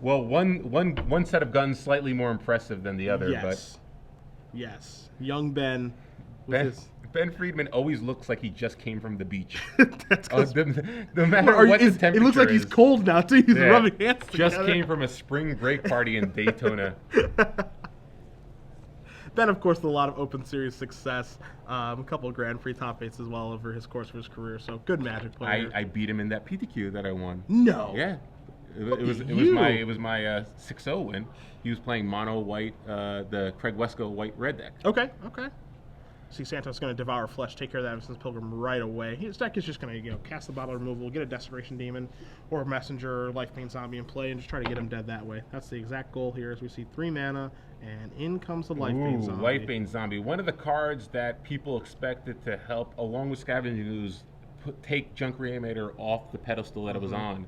Well, one set of guns slightly more impressive than the other, Yes. Yes. Young Ben. but With Ben Friedman always looks like he just came from the beach. That's 'cause- No matter what the temperature it looks like he's is. cold now too. He's Yeah. rubbing hands Just together. came from a spring break party in Daytona. Ben, of course, with a lot of Open Series success, a couple of Grand Prix top 8s as well over his course of his career. So good Magic player. I beat him in that PTQ that I won. No. Yeah. It was my 6-0 win. He was playing mono white, the Craig Wesco white red deck. Okay. See, Santos is going to devour flesh, take care of that Avacyn's Pilgrim right away. His deck is just going to cast the bottle removal, get a Desecration Demon or a Messenger or Life Pain Zombie in play, and just try to get him dead that way. That's the exact goal here. As we see 3 mana, and in comes the Life Pain Zombie. Life Pain Zombie. One of the cards that people expected to help, along with Scavenging Ooze, take Junk Reanimator off the pedestal that it was on.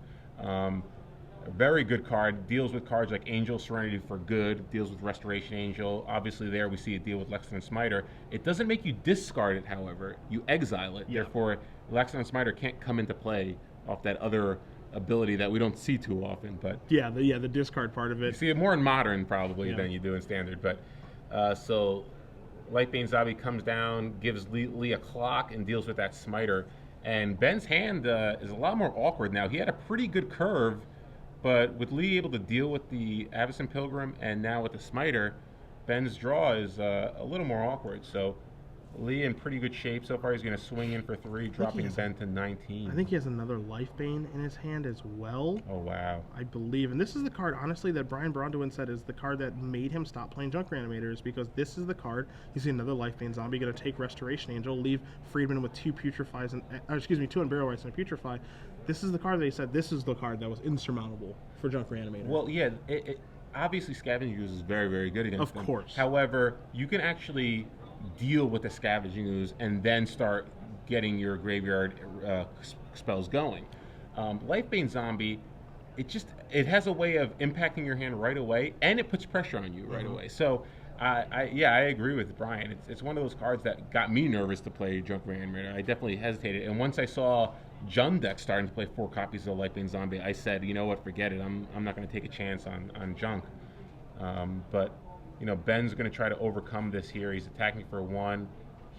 A very good card. Deals with cards like Angel Serenity for good. Deals with Restoration Angel. Obviously there we see it deal with Lexington Smiter. It doesn't make you discard it, however. You exile it. Yeah. Therefore, Lexington Smiter can't come into play off that other ability that we don't see too often. But the discard part of you it. see it more in Modern probably than you do in Standard. But so Lightbane Zombie comes down, gives Lee a clock, and deals with that Smiter. And Ben's hand is a lot more awkward now. He had a pretty good curve, but with Lee able to deal with the Avacyn Pilgrim and now with the Smiter, Ben's draw is a little more awkward. So Lee in pretty good shape so far. He's going to swing in for 3, dropping Ben to 19. I think he has another Life Bane in his hand as well. Oh, wow. I believe. And this is the card, honestly, that Brian Brondwin said is the card that made him stop playing Junk Reanimators, because this is the card. You see another Life Bane Zombie going to take Restoration Angel, leave Friedman with 2 Putrefies, and 2 Unburial Rites and a Putrefy. This is the card that he said this is the card that was insurmountable for Junk Reanimator. Well, yeah, obviously Scavenging Ooze is very, very good against them. Of course. However, you can actually deal with the Scavenging Ooze and then start getting your graveyard spells going. Lifebane Zombie, it has a way of impacting your hand right away, and it puts pressure on you right away. So, I agree with Brian. It's one of those cards that got me nervous to play Junk Reanimator. I definitely hesitated, and once I saw Jun deck starting to play 4 copies of Lifebane Zombie, I said, you know what, forget it. I'm not going to take a chance on Junk. But Ben's going to try to overcome this here. He's attacking for 1.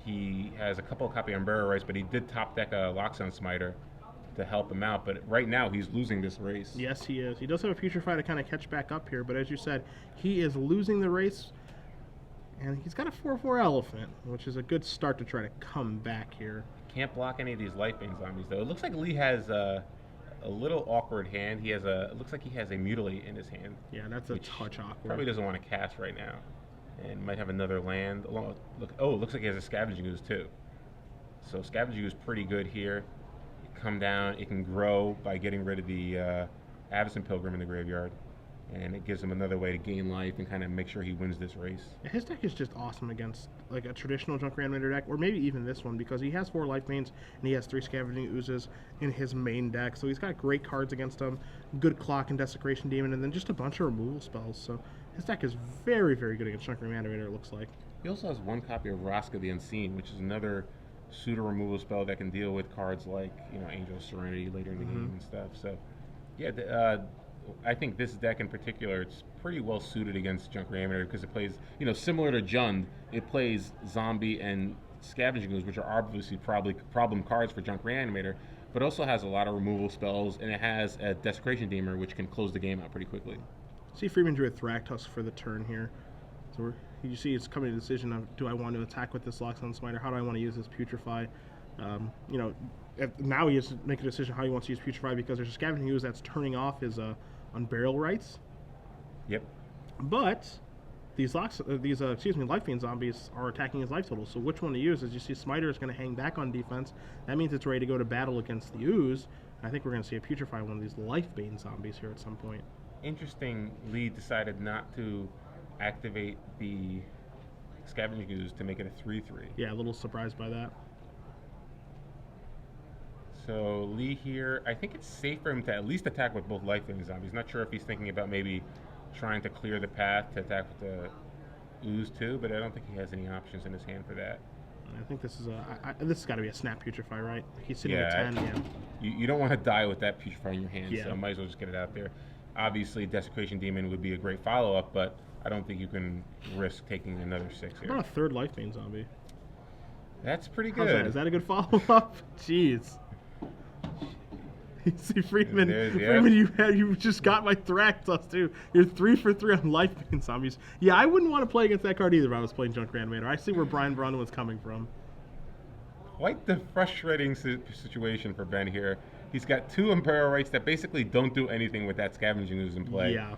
He has a couple of copy on Burial Rites, but he did top deck a Loxodon Smiter to help him out. But right now, he's losing this race. Yes, he is. He does have a Putrefy to kind of catch back up here, but as you said, he is losing the race, and he's got a 4/4 Elephant, which is a good start to try to come back here. Can't block any of these Lifebane Zombies, though. It looks like Lee has a little awkward hand. It looks like he has a Mutilate in his hand. Yeah, that's a touch awkward. Probably doesn't want to cast right now, and might have another land. It looks like he has a Scavenging Ooze too. So Scavenging Ooze is pretty good here. Come down, it can grow by getting rid of the Avacyn Pilgrim in the graveyard, and it gives him another way to gain life and kind of make sure he wins this race. His deck is just awesome against like a traditional Junk Reanimator deck, or maybe even this one, because he has 4 Life Banes and he has 3 Scavenging Oozes in his main deck. So he's got great cards against him, good Clock and Desecration Demon, and then just a bunch of removal spells. So his deck is very, very good against Junk Reanimator, it looks like. He also has 1 copy of Raska the Unseen, which is another pseudo removal spell that can deal with cards like Angel Serenity later in the game and stuff. So yeah, I think this deck in particular, it's pretty well suited against Junk Reanimator because it plays, similar to Jund, it plays Zombie and Scavenging Ooze, which are obviously probably problem cards for Junk Reanimator, but also has a lot of removal spells, and it has a Desecration Demon, which can close the game out pretty quickly. See, Friedman drew a Thragtusk for the turn here. So you see it's coming to the decision of, do I want to attack with this Loxodon Smiter? How do I want to use this Putrefy? Now he has to make a decision how he wants to use Putrefy, because there's a Scavenging Ooze that's turning off his Unburial Rites. Yep. But these Lifebane Zombies are attacking his life total. So which one to use? As you see, Smiter is going to hang back on defense. That means it's ready to go to battle against the Ooze. And I think we're going to see a Putrefy one of these Lifebane Zombies here at some point. Interesting, Lee decided not to activate the Scavenging Ooze to make it a 3/3. Yeah, a little surprised by that. So Lee here, I think it's safe for him to at least attack with both Lifebane Zombies. Not sure if he's thinking about maybe trying to clear the path to attack with the Ooze too, but I don't think he has any options in his hand for that. I think this is this has got to be a Snap Putrefy, right? He's sitting at 10. You don't want to die with that Putrefy in your hand, Yeah. so might as well just get it out there. Obviously, Desecration Demon would be a great follow-up, but I don't think you can risk taking another 6 How about a here. third Lifebane Zombie? That's pretty How's that? good. Is that a good follow-up? Jeez. See, Friedman, There's- yeah. Friedman, you just got my Thraktos too. You're 3 for 3 on Lifebane Zombies. Yeah, I wouldn't want to play against that card either if I was playing Junk Reanimator. I see where Brian Brown was coming from. Quite the frustrating situation for Ben here. He's got 2 Imperial Rights that basically don't do anything with that Scavenging Ooze in play. Yeah.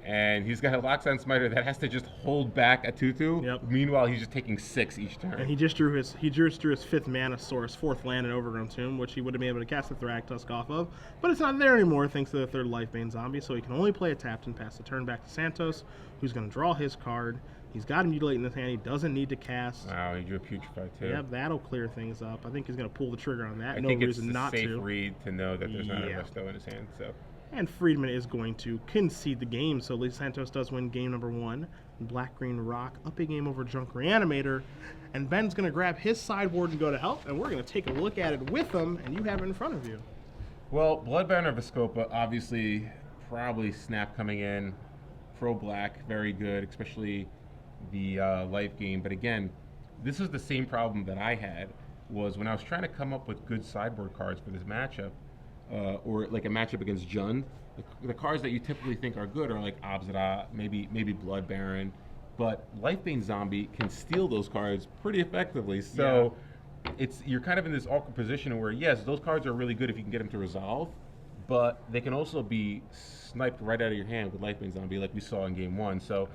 And he's got a Lockdown Smiter that has to just hold back a 2/2. Yep. Meanwhile, he's just taking 6 each turn. And he just drew his 5th Mana Source, 4th land in Overgrown Tomb, which he would have been able to cast the Thraktusk off of. But it's not there anymore thanks to the 3rd Lifebane Zombie, so he can only play a tapped and pass the turn back to Santos, who's going to draw his card. He's got a Mutilate in his hand. He doesn't need to cast. Wow, he drew a Putrefy too. Yep, that'll clear things up. I think he's going to pull the trigger on that. I No think it's reason a not safe to. read to know that there's not a Yeah. Resto in his hand. So And Friedman is going to concede the game, so Lee Santos does win game number 1. Black-Green Rock up a game over Junk Reanimator. And Ben's going to grab his sideboard and go to help, and we're going to take a look at it with him, and you have it in front of you. well, Bloodbound or Viscopa, obviously, probably snap coming in. Pro-black, very good, especially the life game. But again, this is the same problem that I had, was when I was trying to come up with good sideboard cards for this matchup, or like a matchup against Jund. The cards that you typically think are good are like Obzida, maybe Blood Baron, but Lifebane Zombie can steal those cards pretty effectively. So you're kind of in this awkward position where yes, those cards are really good if you can get them to resolve, but they can also be sniped right out of your hand with Lifebane Zombie, like we saw in Game 1. So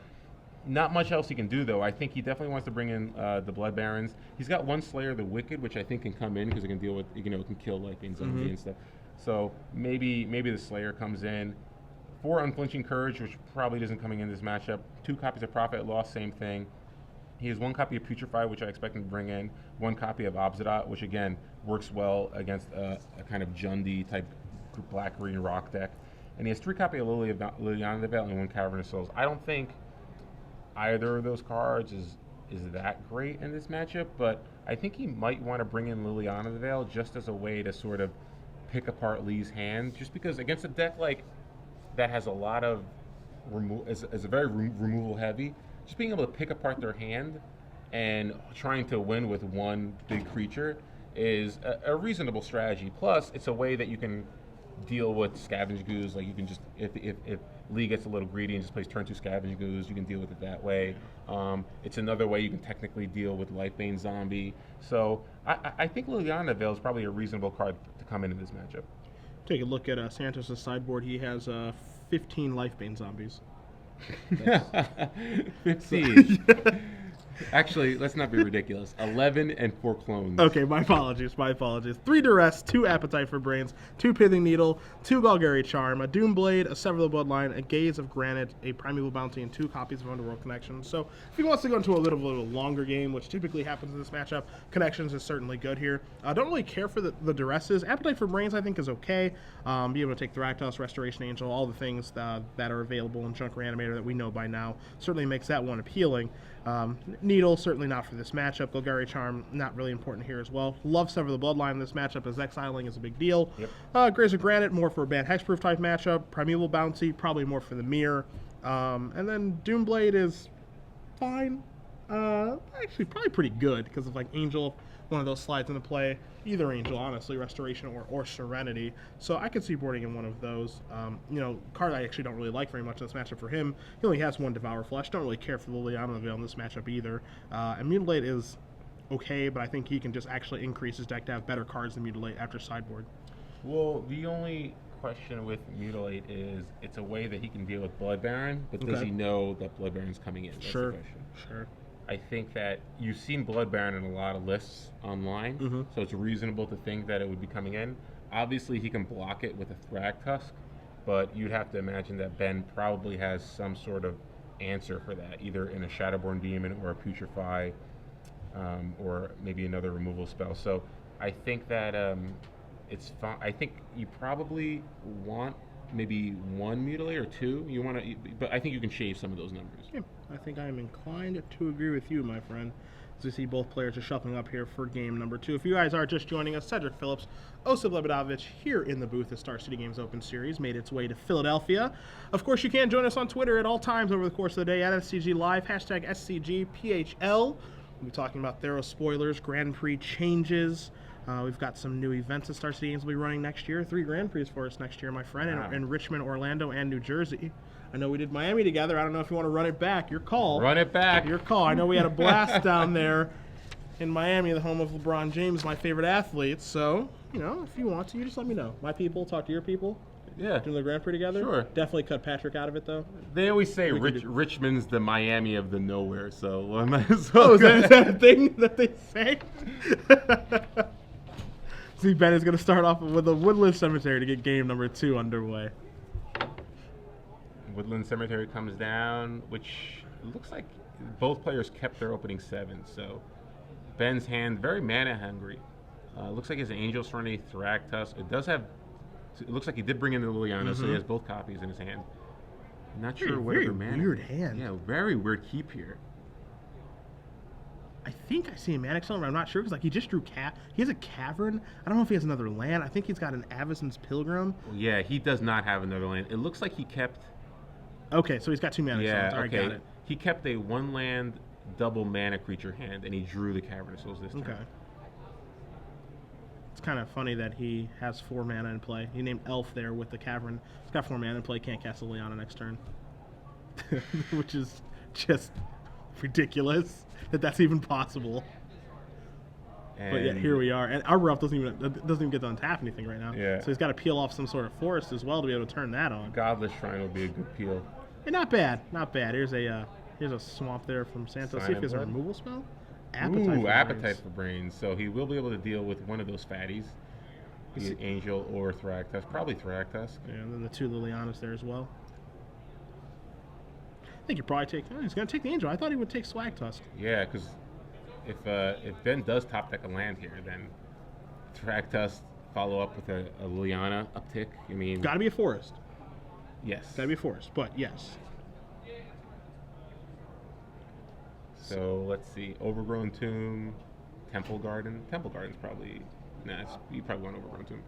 not much else he can do, though. I think he definitely wants to bring in the Blood Barons. He's got one Slayer the Wicked, which I think can come in because it can deal with, it can kill Lifebane Zombie and stuff. So maybe the Slayer comes in. 4 Unflinching Courage, which probably isn't coming in this matchup. 2 copies of Prophet Lost, same thing. He has 1 copy of Putrefy, which I expect him to bring in. 1 copy of Obzida, which again works well against a kind of Jundy type black-green rock deck. And he has 3 copy of Liliana the Veil and 1 Cavern of Souls. I don't think either of those cards is that great in this matchup, but I think he might want to bring in Liliana the Veil just as a way to sort of pick apart Lee's hand, just because against a deck like that has a lot of is a very removal heavy, just being able to pick apart their hand and trying to win with 1 big creature is a reasonable strategy. Plus, it's a way that you can deal with Scavenge Ooze. Like you can just, if Lee gets a little greedy and just plays turn 2 Scavenge Ooze, you can deal with it that way. It's another way you can technically deal with Lifebane Zombie. So I think Liliana Veil is probably a reasonable card to come in this matchup. Take a look at Santos' sideboard. He has 15 Lifebane Zombies. 15. Actually, let's not be ridiculous. 11 and 4 clones. Okay, my apologies. 3 Duress, 2 Appetite for Brains, 2 Pithing Needle, 2 Golgari Charm, a Doomblade, a Sever the Bloodline, a Gaze of Granite, a Primeval Bounty, and 2 copies of Underworld Connections. So if he wants to go into a little longer game, which typically happens in this matchup, Connections is certainly good here. I don't really care for the Duresses. Appetite for Brains, I think, is okay. Be able to take Thraktos, Restoration Angel, all the things that are available in Junk Reanimator that we know by now. Certainly makes that one appealing. Needle, certainly not for this matchup. Golgari Charm, not really important here as well. Love Sever the Bloodline in this matchup, as exiling is a big deal. Yep. Graze of Granite, more for a bad hexproof type matchup. Primeval Bounty, probably more for the mirror. And then Doomblade is fine. Actually, probably pretty good, because of like Angel, one of those slides into play. Either Angel, honestly, Restoration or Serenity. So I could see boarding in one of those. Card I actually don't really like very much in this matchup for him. He only has 1 Devour Flesh. Don't really care for the Liliana Veil in this matchup either. And Mutilate is okay, but I think he can just actually increase his deck to have better cards than Mutilate after sideboard. Well, the only question with Mutilate is it's a way that he can deal with Blood Baron, but does he know that Blood Baron's coming in? That's Sure. the question. Sure. I think that you've seen Blood Baron in a lot of lists online, so it's reasonable to think that it would be coming in. Obviously, he can block it with a Thragtusk, but you'd have to imagine that Ben probably has some sort of answer for that, either in a Shadowborn Demon or a Putrefy, or maybe another removal spell. So I think that it's fine. I think you probably want maybe 1 Mutilate or 2. You want to, but I think you can shave some of those numbers. Yeah, I think I am inclined to agree with you, my friend. As we see both players are shuffling up here for game number 2. If you guys are just joining us, Cedric Phillips, Osip Lebedovich here in the booth as Star City Games Open Series made its way to Philadelphia. Of course, you can join us on Twitter at all times over the course of the day at SCG Live, hashtag SCGPHL. We'll be talking about Theros spoilers, Grand Prix changes. We've got some new events that Star City Games will be running next year. 3 Grand Prix for us next year, my friend, in Richmond, Orlando, and New Jersey. I know we did Miami together. I don't know if you want to run it back. Your call. Run it back. Your call. I know we had a blast down there in Miami, the home of LeBron James, my favorite athlete. So, you know, if you want to, you just let me know. My people, talk to your people. Yeah. Doing the Grand Prix together. Sure. Definitely cut Patrick out of it, though. They always say Richmond's the Miami of the nowhere, so I might as well. Oh, is that a thing that they say? See, Ben is going to start off with a Woodland Cemetery to get game number 2 underway. Woodland Cemetery comes down, which looks like both players kept their opening 7. So Ben's hand very mana hungry. Looks like his Angel Serenity Thragtusk. It does have. It looks like he did bring in the Liliana, so he has both copies in his hand. I'm not sure what other mana. Weird hand. Yeah, very weird keep here. I think I see a Mana Accelerator. I'm not sure because like he just drew he has a Cavern. I don't know if he has another land. I think he's got an Avacyn's Pilgrim. Well, yeah, he does not have another land. It looks like he kept. Okay, so he's got 2 Mana Accelerants. All right, okay. got it. He kept a 1-land double mana creature hand, and he drew the Cavernous Souls this turn. Okay. It's kind of funny that he has 4 mana in play. He named Elf there with the Cavern. He's got 4 mana in play. Can't cast Liliana next turn, which is just ridiculous that that's even possible. And but yeah, here we are, and our rough doesn't even get to untap anything right now. Yeah. So he's got to peel off some sort of forest as well to be able to turn that on. Godless Shrine will be a good peel. And not bad, not bad. Here's a swamp there from Santos. See if he has a removal spell. Appetite for Brains. So he will be able to deal with one of those fatties, be it Angel or Thragtusk. Probably Thragtusk. Yeah, and then the 2 Lilianas there as well. I think you probably take. Oh, he's gonna take the Angel. I thought he would take Swagtusk. Yeah, because if Ben does top deck a land here, then Thragtusk follow up with a Liliana uptick. I mean, Got to be a forest. yes. Got to be a forest, but yes. So let's see, Overgrown Tomb, Temple Garden. Temple Garden's probably you probably want Overgrown Tomb.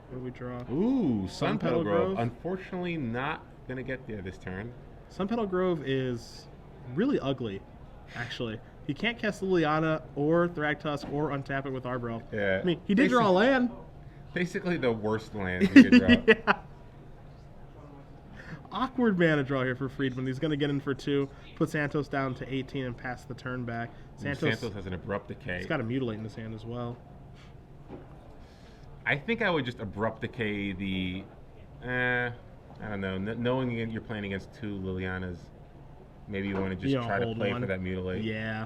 What do we draw? Ooh, Sun Sunpetal Petal Grove. Grove. Unfortunately, not gonna get there this turn. Sunpetal Grove is really ugly, actually. He can't cast Liliana or Thragtusk or untap it with Arbro. Yeah. I mean, he did draw a land. Basically, the worst land we could draw. Yeah. Awkward mana draw here for Friedman. He's going to get in for 2, put Santos down to 18 and pass the turn back. Santos has an Abrupt Decay. He's got a Mutilate in his hand as well. I think I would just Abrupt Decay the... I don't know. Knowing you're playing against 2 Lilianas, maybe you want to just try to play for that Mutilate. Yeah.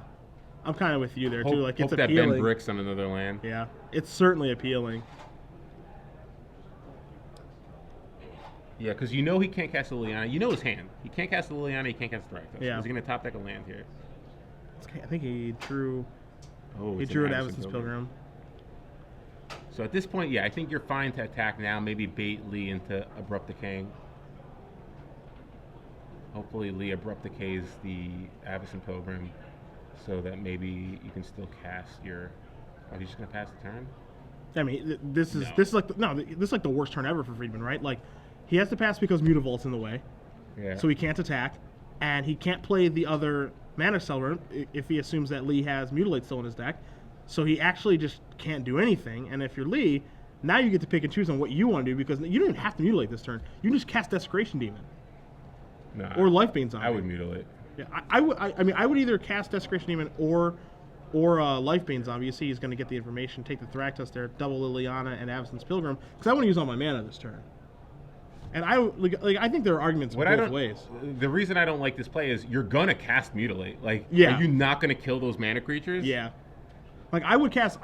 I'm kind of with you there, too. Like, Hope it's that appealing. Ben bricks on another land. Yeah. It's certainly appealing. Yeah, because you know he can't cast Liliana. You know his hand. He can't cast Liliana, he can't cast Thragtusk. Yeah. He's going to top deck a land here. I think he drew... Oh, he drew an Avacyn's Pilgrim. So at this point, yeah, I think you're fine to attack now. Maybe bait Lee into Abrupt Decaying. Hopefully Lee Abrupt Decays the Avacyn Pilgrim so that maybe you can still cast your... Oh, he's just going to pass the turn? I mean, this is like the worst turn ever for Friedman, right? Like, he has to pass because Mutavault's in the way, so he can't attack, and he can't play the other Mana Accelerant if he assumes that Lee has Mutilate still in his deck. So he actually just can't do anything. And if you're Lee, now you get to pick and choose on what you want to do because you don't even have to Mutilate this turn. You can just cast Desecration Demon or Lifebane Zombie. I would Mutilate. Yeah, I would either cast Desecration Demon or Lifebane Zombie. You see, he's going to get the information, take the Thragtusk there, double Liliana and Avacyn's Pilgrim because I want to use all my mana this turn. And I think there are arguments both ways. The reason I don't like this play is you're gonna cast Mutilate. Like, yeah. Are you not gonna kill those mana creatures? Yeah. Like I would cast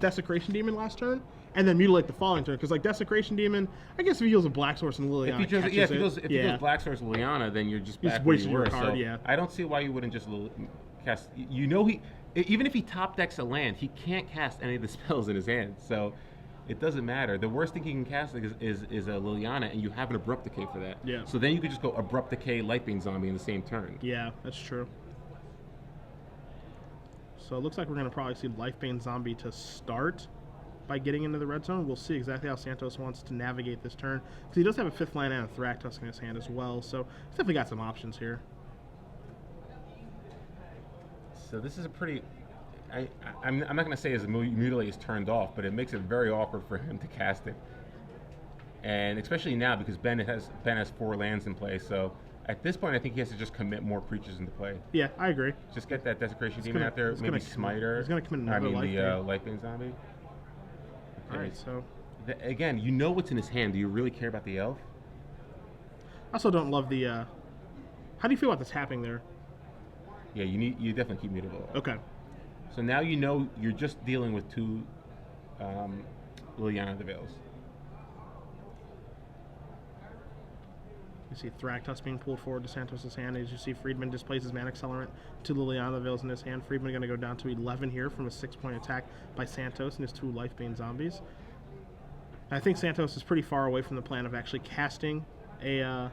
Desecration Demon last turn, and then Mutilate the following turn. Because like Desecration Demon, I guess if he heals a Black Source and Liliana, if he goes Black Source Liliana, then you're just back where you were. Card, so I don't see why you wouldn't just cast. You know even if he top decks a land, he can't cast any of the spells in his hand. So. It doesn't matter. The worst thing he can cast is a Liliana, and you have an Abrupt Decay for that. Yeah. So then you could just go Abrupt Decay, Lifebane Zombie in the same turn. Yeah, that's true. So it looks like we're going to probably see Lifebane Zombie to start by getting into the red zone. We'll see exactly how Santos wants to navigate this turn, because he does have a 5th land and a Thragtusk in his hand as well, so he's definitely got some options here. So this is a pretty... I'm not going to say his Mutilate is turned off, but it makes it very awkward for him to cast it. And especially now, because Ben has 4 lands in play, so at this point I think he has to just commit more creatures into play. Yeah, I agree. Just get that Desecration Demon out there, maybe Smiter. He's going to commit another Lifebane Zombie. Okay. Alright, so... Again, you know what's in his hand. Do you really care about the elf? I also don't love the... How do you feel about the tapping there? Yeah, you definitely keep Mutable. Okay. So now you know you're just dealing with 2 Liliana the Veils. You see Thragtusk being pulled forward to Santos' hand. As you see, Friedman displays his Mana Accelerant to Liliana the Veils in his hand. Friedman going to go down to 11 here from a 6-point attack by Santos and his 2 Lifebane Zombies. I think Santos is pretty far away from the plan of actually casting a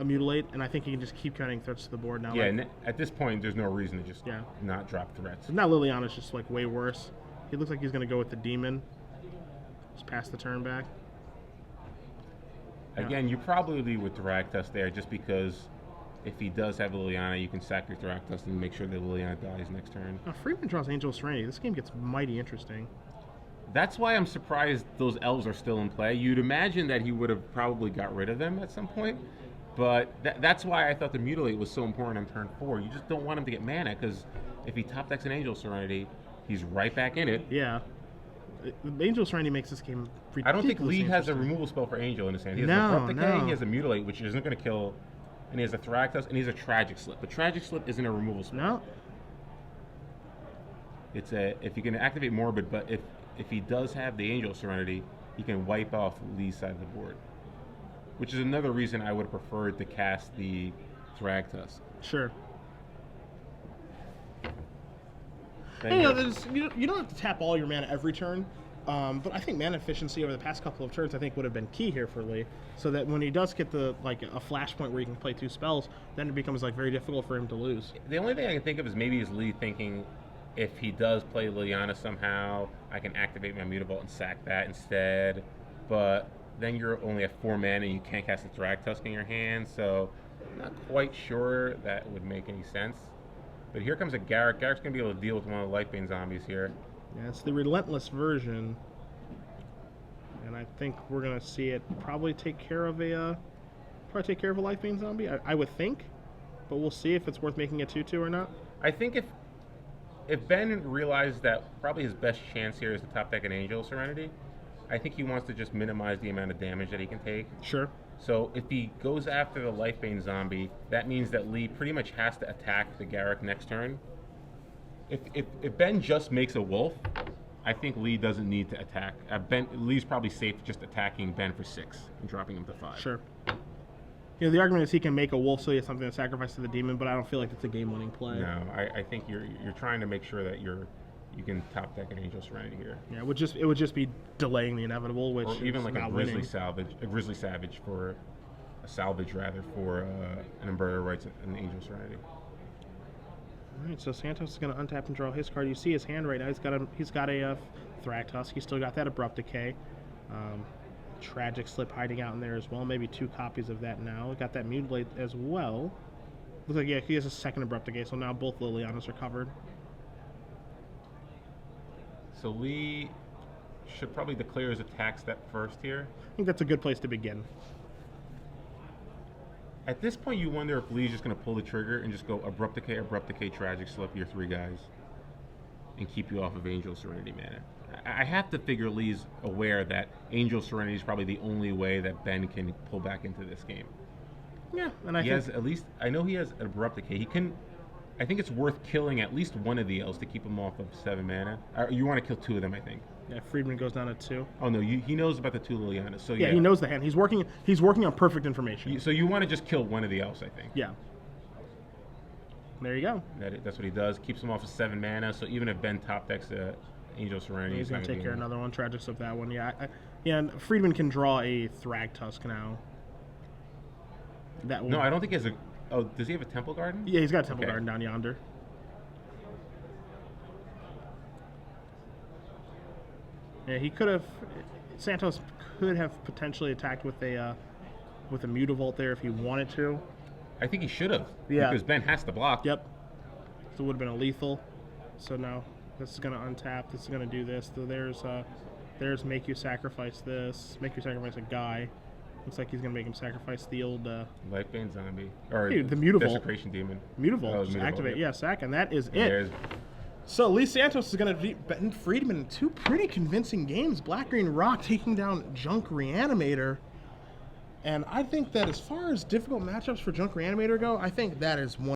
Mutilate, and I think he can just keep cutting threats to the board now. Yeah, and at this point, there's no reason to just not drop threats. Now Liliana's just like way worse. He looks like he's going to go with the Demon. Just pass the turn back. Again, you probably leave with Thragtusk there, just because if he does have Liliana, you can sack your Thragtusk and make sure that Liliana dies next turn. Now Friedman draws Angel of Serenity. This game gets mighty interesting. That's why I'm surprised those elves are still in play. You'd imagine that he would have probably got rid of them at some point, but that's why I thought the Mutilate was so important on turn 4. You just don't want him to get mana, because if he top decks an Angel of Serenity, he's right back in it. Yeah. Angel of Serenity makes this game ridiculously I don't think Lee has a removal spell for Angel in his hand. He has Abrupt Decay, he has a Mutilate, which isn't going to kill, and he has a Thragtusk, and he has a Tragic Slip. But Tragic Slip isn't a removal spell. No. It's if you can activate Morbid, but if he does have the Angel of Serenity, he can wipe off Lee's side of the board. Which is another reason I would have preferred to cast the Thragtusk. Sure. You don't have to tap all your mana every turn, but I think mana efficiency over the past couple of turns I think would have been key here for Lee, so that when he does get the a flashpoint where he can play 2 spells, then it becomes very difficult for him to lose. The only thing I can think of is maybe is Lee thinking, if he does play Liliana somehow, I can activate my Mutable and sack that instead, but then you're only at 4 mana and you can't cast a Thragtusk in your hand, so I'm not quite sure that would make any sense. But here comes a Garruk. Garruk's going to be able to deal with one of the Lifebane Zombies here. Yeah, it's the Relentless version. And I think we're going to see it probably take care of a Lifebane Zombie, I would think. But we'll see if it's worth making a 2/2 or not. I think if Ben realizes that probably his best chance here is to top deck an Angel of Serenity, I think he wants to just minimize the amount of damage that he can take. Sure. So if he goes after the Lifebane Zombie, that means that Lee pretty much has to attack the Garruk next turn. If Ben just makes a Wolf, I think Lee doesn't need to attack. Lee's probably safe just attacking Ben for 6 and dropping him to 5. Sure. You know, the argument is he can make a Wolf so he has something to sacrifice to the Demon, but I don't feel like it's a game-winning play. No, I think you're trying to make sure that you can top deck an Angel Serenity here. Yeah, it would just be delaying the inevitable, which or even is like not a Grizzly winning. Savage for a salvage for an Inverter Rights and Angel Serenity. All right, so Santos is going to untap and draw his card. You see his hand right now. He's got a Thragtusk. He's still got that Abrupt Decay. Tragic Slip hiding out in there as well. Maybe 2 copies of that now. Got that Mutilate as well. Looks like, yeah, he has a second Abrupt Decay, so now both Lilianas are covered. So Lee should probably declare his attack step first here. I think that's a good place to begin. At this point, you wonder if Lee's just going to pull the trigger and just go Abrupt Decay, Tragic Slip, your 3 guys, and keep you off of Angel Serenity mana. I have to figure Lee's aware that Angel Serenity is probably the only way that Ben can pull back into this game. Yeah, and I know he has Abrupt Decay. He can. I think it's worth killing at least one of the elves to keep him off of 7 mana. You want to kill 2 of them, I think. Yeah, Friedman goes down at 2. Oh no, he knows about the 2 Lilianas. So yeah, he knows the hand. He's working on perfect information. So you want to just kill one of the elves, I think. Yeah. There you go. That's what he does. Keeps him off of 7 mana. So even if Ben top decks Angel Serenity, he's going to take care of another one. Tragic Slip that one. Yeah, and Friedman can draw a Thragtusk now. That one. No, I don't think he has a. Oh, does he have a Temple Garden? Yeah, he's got a Temple Garden down yonder. Yeah, he could have. Santos could have potentially attacked with a Mutavault there if he wanted to. I think he should have. Yeah. Because Ben has to block. Yep. So it would have been a lethal. So now this is going to untap. This is going to do this. So there's make you sacrifice this. Make you sacrifice a guy. Looks like he's going to make him sacrifice the old Lifebane Zombie. Or dude, the Mutavault. Desecration Demon. Mutavault. Just Mutavault, activate. yep. Yeah, sack, and that is it. There's So Lee Santos is going to beat Ben Friedman in 2 pretty convincing games. Black Green Rock taking down Junk Reanimator. And I think that as far as difficult matchups for Junk Reanimator go, I think that is one.